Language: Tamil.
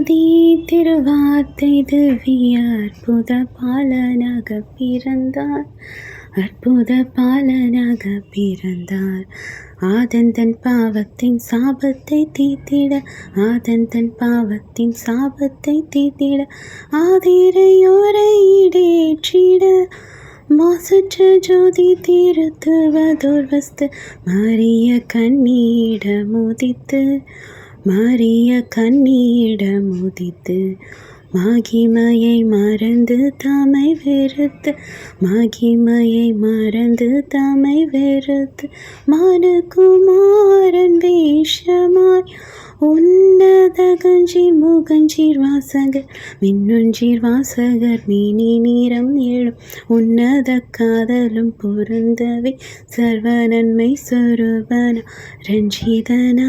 ஆதி திருவார்த்தை திவ்ய அற்புத பாலனாக பிறந்தார். அற்புத பாலனாக பிறந்தார். ஆதந்தன் பாவத்தின் சாபத்தை தீர்த்திட, ஆதந்தன் பாவத்தின் சாபத்தை தீர்த்திட, ஆதிரையோரை ஈடேற்றிட, மாசற்ற ஜோதி திருத்துவதோர்வஸ்து மரிய கண்ணியிடமுதித்து, மரிய கண்ணியிடமுதித்து, மகிமையை மறந்து தம்மை வெறுத்து, மகிமையை மறந்து தம்மை வெறுத்து, மனுகுமாரன் வேஷமாய் உன்னத கஞ்சீர் முகஞ்சீர் வாசகர் மின்னுஞ்சீர் வாசகர் மீனி நீரம் எழும் உன்னத காதலும் பொருந்தவை சர்வ நன்மை சொருபன ரஞ்சிதனார்.